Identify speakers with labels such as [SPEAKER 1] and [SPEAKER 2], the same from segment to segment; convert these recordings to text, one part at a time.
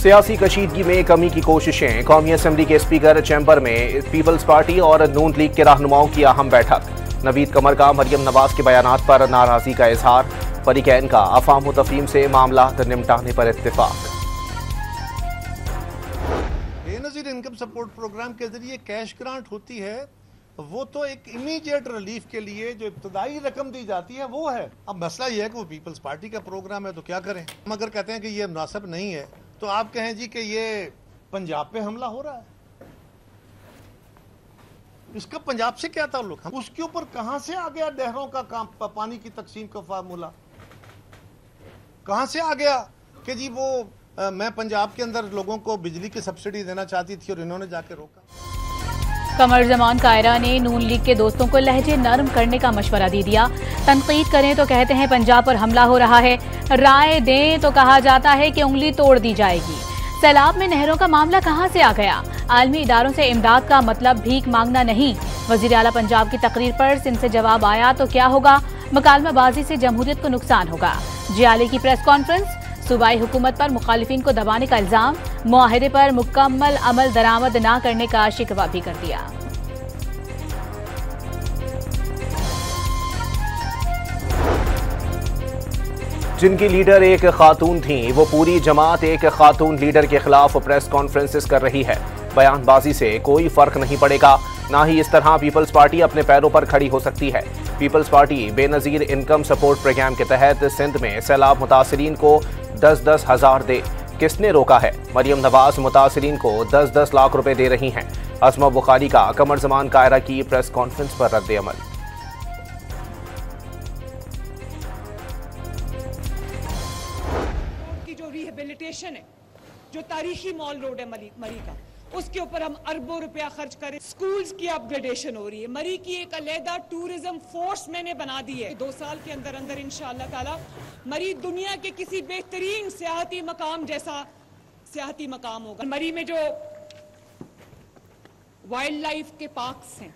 [SPEAKER 1] सियासी कशीदगी में कमी की कोशिशें। कौमी असम्बली के स्पीकर चैम्बर में पीपल्स पार्टी और नून लीग के रहनुमाओं की अहम बैठक। नवीद कमर का मरियम नवाज के बयानात पर नाराजगी का इजहार। फरीकैन का अफाम व तफहीम से मामला निपटाने पर इत्तेफाक।
[SPEAKER 2] बेनज़ीर इनकम सपोर्ट प्रोग्राम के जरिए कैश ग्रांट होती है, वो तो एक इमीडिएट रिलीफ के लिए जो इब्तदाई रकम दी जाती है वो है। अब मसला ये है कि वो पीपल्स पार्टी का प्रोग्राम है तो क्या करें। हम अगर कहते हैं कि ये मुनासिब नहीं है तो आप कहें जी कि ये पंजाब पे हमला हो रहा है, इसका पंजाब से क्या ताल्लुक है? उसके ऊपर कहां से आ गया नहरों का काम, पानी की तकसीम का फार्मूला कहां से आ गया कि जी वो मैं पंजाब के अंदर लोगों को बिजली की सब्सिडी देना चाहती थी और इन्होंने जाके रोका।
[SPEAKER 3] कमर जमान कायरा ने नून लीग के दोस्तों को लहजे नरम करने का मशवरा दे दिया। तनकीद करें तो कहते हैं पंजाब पर हमला हो रहा है, राय दें तो कहा जाता है कि उंगली तोड़ दी जाएगी। सैलाब में नहरों का मामला कहां से आ गया? आलमी इदारों से इमदाद का मतलब भीख मांगना नहीं। वजीर आला पंजाब की तकरीर पर सिंध से जवाब आया तो क्या होगा? मुकालमाबाजी से जमहूरियत को नुकसान होगा। जियाली की प्रेस कॉन्फ्रेंस। सूबाई हुकूमत पर मुखालिफिन को दबाने का इल्जाम। मुआहदे पर मुकम्मल अमल दरामद न करने का शिकवा भी कर दिया।
[SPEAKER 1] जिनकी लीडर एक खातून थी, वो पूरी जमात एक खातून लीडर के खिलाफ प्रेस कॉन्फ्रेंसेस कर रही है। बयानबाजी से कोई फर्क नहीं पड़ेगा, ना ही इस तरह पीपल्स पार्टी अपने पैरों पर खड़ी हो सकती है। Peoples Party Benazir Income Support Programme के तहत सिंध में सैलाब मुतासरीन को 10-10 हज़ार दे। किसने रोका है? मरियम नवाज मुतासरीन को 10-10 लाख रुपए दे रही हैं। असमा बुखारी का कमर जमान कायरा की प्रेस कॉन्फ्रेंस पर रद्द अमल।
[SPEAKER 4] की जो रिहेबिलिटेशन है, जो तारीखी मॉल रोड है मरी का, उसके ऊपर हम अरबों रुपया खर्च करें। स्कूल्स की अपग्रेडेशन हो रही है। मरी की एक अलहदा टूरिज्म फोर्स मैंने बना दी है। 2 साल के अंदर अंदर इंशाअल्लाह ताला मरी दुनिया के किसी बेहतरीन सियाहती मकाम जैसा सियाहती मकाम होगा। मरी में जो वाइल्ड लाइफ के पार्क्स हैं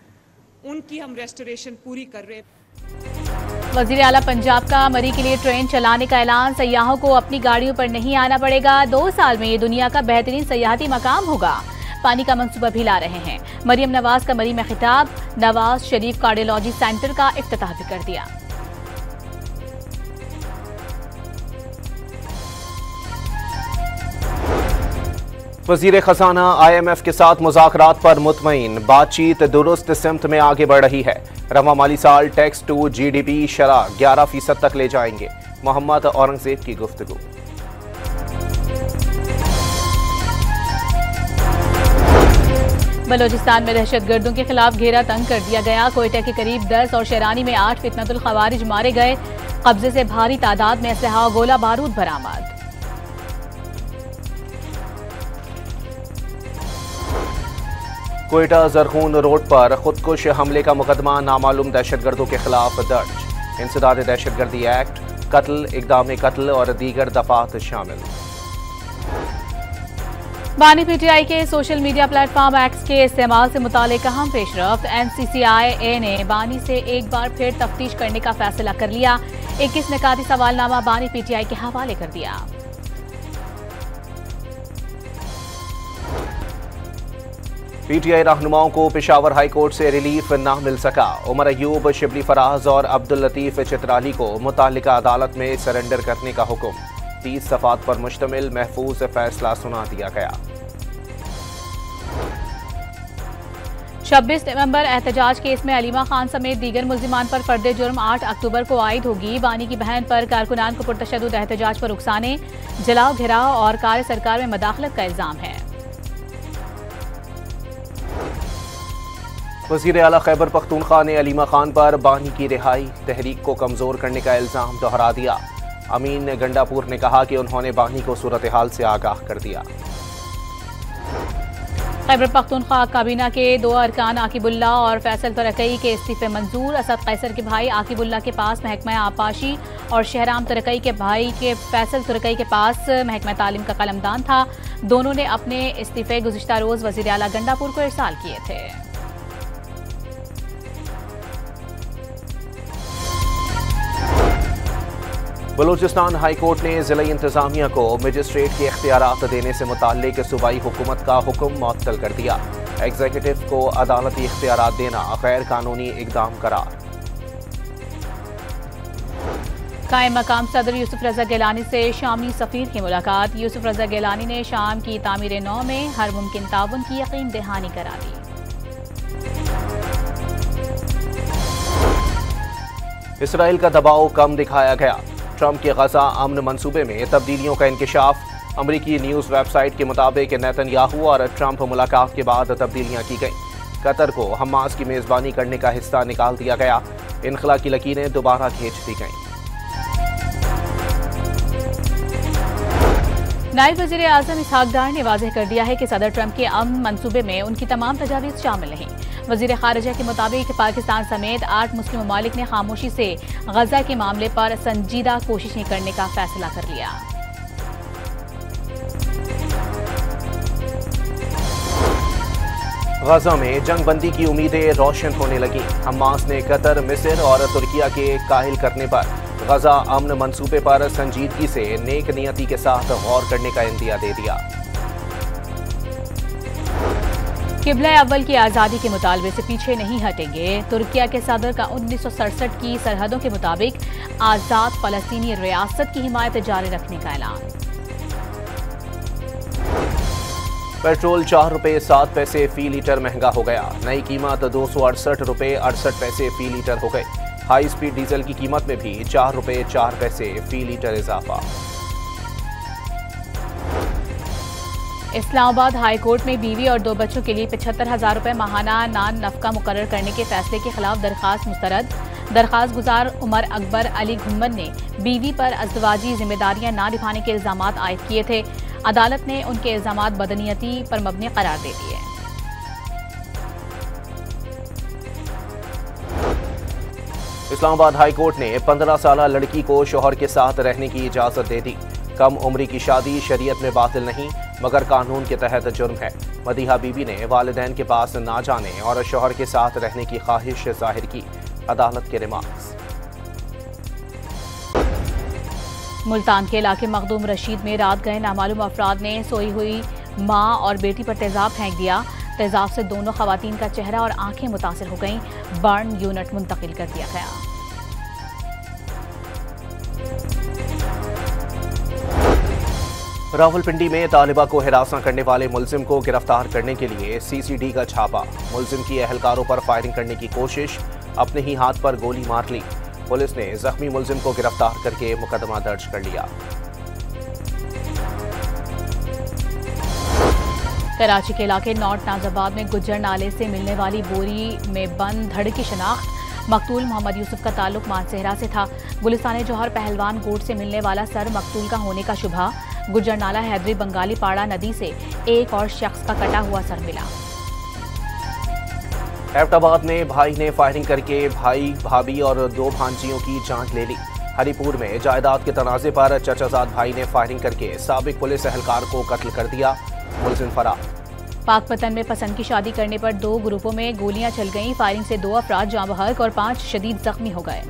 [SPEAKER 4] उनकी हम रेस्टोरेशन पूरी कर रहे हैं।
[SPEAKER 3] वजीर आला पंजाब का मरी के लिए ट्रेन चलाने का ऐलान। सयाहों को अपनी गाड़ियों पर नहीं आना पड़ेगा। 2 साल में ये दुनिया का बेहतरीन सयाहती मकाम होगा। पानी का मंसूबा भी ला रहे हैं। मरियम नवाज का मरी में खिताब। नवाज शरीफ कार्डियोलॉजी सेंटर का इफ्तिताह भी कर दिया।
[SPEAKER 1] वजीर खजाना IMF के साथ मुज़ाकरात पर मुतमईन। बातचीत दुरुस्त सिमत में आगे बढ़ रही है। रवा माली साल टैक्स टू GDP शरह 11% तक ले जाएंगे। मोहम्मद औरंगजेब की गुफ्तगू।
[SPEAKER 3] बलोचिस्तान में दहशतगर्दों के खिलाफ घेरा तंग कर दिया गया। कोयटा के करीब 10 और शरानी में 8 फितनतुल खवारिज मारे गए। कब्जे से भारी तादाद में असलहा और गोला बारूद बरामद।
[SPEAKER 1] कोयटा जरखून रोड पर खुदकुश हमले का मुकदमा नामालूम दहशतगर्दों के खिलाफ दर्ज। इंसदाद दहशतगर्दी एक्ट, कत्ल, इक़दाम कत्ल और दीगर दफात शामिल।
[SPEAKER 3] बानी PTI के सोशल मीडिया प्लेटफॉर्म एक्स के इस्तेमाल से मुतालिक अहम पेशरफ्त। NCCIA ने बानी से एक बार फिर तफ्तीश करने का फैसला कर लिया। 21 निकाती सवालनामा बानी PTI के हवाले कर दिया।
[SPEAKER 1] PTI रहनुमाओं को पेशावर हाई कोर्ट से रिलीफ न मिल सका। उमर अयूब, शिबली फराज और अब्दुल लतीफ चित्राली को मुतालिका अदालत में सरेंडर करने का हुक्म। 30 सफ़ात पर मुश्तमिल महफूज फैसला सुना दिया गया।
[SPEAKER 3] 26 नवंबर एहतजाज केस में अलीमा खान समेत दीगर मुल्जिमान पर फर्द जुर्म 8 अक्टूबर को आयद होगी। बानी की बहन पर कारकुनान को पुरतशद्दुद एहतजाज पर उकसाने, जलाओ, घिराव और कार्य सरकार में मदाखलत का इल्जाम है।
[SPEAKER 1] वज़ीर आला खैबर पख्तूनख्वा ने अलीमा खान पर बानी की रिहाई, तहरीक को कमजोर करने का इल्जाम दोहरा दिया। अमीन गंडापुर ने कहा कि उन्होंने बानी को सूरत हाल से आगाह कर दिया।
[SPEAKER 3] खैबर पख्तूनख्वा काबीना के 2 अरकान आकिबुल्ला और फैसल तुरकई के इस्तीफे मंजूर। असद कैसर के भाई आकिबुल्ला के पास महकमा आपाशी और शहराम तुरकई के भाई के फैसल तुरकई के पास महकमा तालीम का कलमदान था। दोनों ने अपने इस्तीफे गुज़िश्ता रोज वज़ीर आला गंडापुर को इरसाल किए थे।
[SPEAKER 1] बलूचिस्तान हाई कोर्ट ने जिला इंतजामिया को मजिस्ट्रेट के इख्तियारात देने से मुताल्लिक सूबाई हुकूमत का हुक्म मुअत्तल कर दिया। एग्जीक्यूटिव को अदालती इख्तियारात देना गैर कानूनी इकदाम करार।
[SPEAKER 3] कायम मकाम सदर यूसुफ रजा गिलानी से शामी सफीर की मुलाकात। यूसुफ रजा गिलानी ने शाम की तामीर नौ में हर मुमकिन ताउन की यकीन दहानी करा दी।
[SPEAKER 1] इसराइल का दबाव कम दिखाया गया। ट्रंप के गजा अमन मंसूबे में तब्दीलियों का इंकिशाफ। अमरीकी न्यूज वेबसाइट के मुताबिक नेतन्याहू और ट्रंप मुलाकात के बाद तब्दीलियां की गईं। कतर को हमास की मेजबानी करने का हिस्सा निकाल दिया गया। इनखला की लकीरें दोबारा खींच दी गईं।
[SPEAKER 3] नायब वज़ीर आज़म इसहाक डार ने वाज़ेह कर दिया है कि सदर ट्रंप के अमन मंसूबे में उनकी तमाम तजावीज़ शामिल नहीं। वज़ीर ख़ारिजा के मुताबिक पाकिस्तान समेत 8 मुस्लिम ममालिक ने खामोशी से गजा के मामले पर संजीदा कोशिशें करने का फैसला कर लिया।
[SPEAKER 1] गजा में जंगबंदी की उम्मीदें रोशन होने लगी। हमास ने कतर, मिस्र और तुर्किया के काहिल करने पर गजा अमन मंसूबे पर संजीदगी से नेक नियति के साथ गौर करने का इंदिया दे दिया।
[SPEAKER 3] किबला अव्वल की आज़ादी के मुतालबे से पीछे नहीं हटेंगे। तुर्किया के सदर का 1967 की सरहदों के मुताबिक आज़ाद फ़लस्तीनी रियासत की हिमायत जारी रखने का ऐलान।
[SPEAKER 1] पेट्रोल 4 रुपये 7 पैसे फी लीटर महंगा हो गया। नई कीमत 268 रुपये 68 पैसे फी लीटर हो गई। हाई स्पीड डीजल की कीमत में भी 4 रुपये 4 पैसे फी लीटर इजाफा।
[SPEAKER 3] इस्लामाबाद हाई कोर्ट में बीवी और 2 बच्चों के लिए 75,000 रुपये माहाना नान नफका मुकर्रर करने के फैसले के खिलाफ दरखास्त मुस्तरद। दरखास्त गुजार उमर अकबर अली घुम्मन ने बीवी पर अज़दवाजी जिम्मेदारियां ना निभाने के इल्जामात आयद किए थे। अदालत ने उनके इल्जामात बदनीयती पर मबनी करार दे दिए।
[SPEAKER 1] इस्लामाबाद हाई कोर्ट ने 15 साल लड़की को शौहर के साथ रहने की इजाजत दे दी। कम उम्री की शादी शरीयत में बातिल नहीं मगर कानून के तहत जुर्म है। मदीहा बीबी ने वालिदैन के पास ना जाने और शौहर के साथ रहने की ख्वाहिश जाहिर की। अदालत के रिमार्क्स।
[SPEAKER 3] मुल्तान के इलाके मखदूम रशीद में रात गए नामालूम अफराद ने सोई हुई मां और बेटी पर तेजाब फेंक दिया। तेजाब से दोनों खवातीन का चेहरा और आंखें मुतासिर हो गईं। बर्न यूनिट मुंतकिल कर दिया गया।
[SPEAKER 1] रावलपिंडी में तालिबा को हिरासत करने वाले मुलजिम को गिरफ्तार करने के लिए सीसीडी का छापा। मुलजिम की अहलकारों पर फायरिंग करने की कोशिश, अपने ही हाथ पर गोली मार ली। पुलिस ने जख्मी मुलजिम को गिरफ्तार करके मुकदमा दर्ज कर लिया।
[SPEAKER 3] कराची के इलाके नॉर्थ नाजाबाद में गुज्जर नाले से मिलने वाली बोरी में बंद धड़ की शनाख्त। मकतूल मोहम्मद यूसुफ का ताल्लुक मानसेहरा से था। गुलिस्तान जौहर पहलवान गोट से मिलने वाला सर मकतूल का होने का शुबा। गुज्जर नाला हैदरी बंगाली पाड़ा नदी से एक और शख्स का कटा हुआ सर मिला।
[SPEAKER 1] एबटाबाद में भाई ने फायरिंग करके भाई, भाभी और 2 भांजियों की जान ले ली। हरिपुर में जायदाद के तनाजे पर चचाजाद भाई ने फायरिंग करके साबिक पुलिस एहलकार को कत्ल कर दिया। मुलजिम फरार।
[SPEAKER 3] पाकपतन में पसंद की शादी करने पर 2 ग्रुपों में गोलियां चल गईं। फायरिंग से 2 अफराद जाँ बहक और 5 शदीद जख्मी हो गए।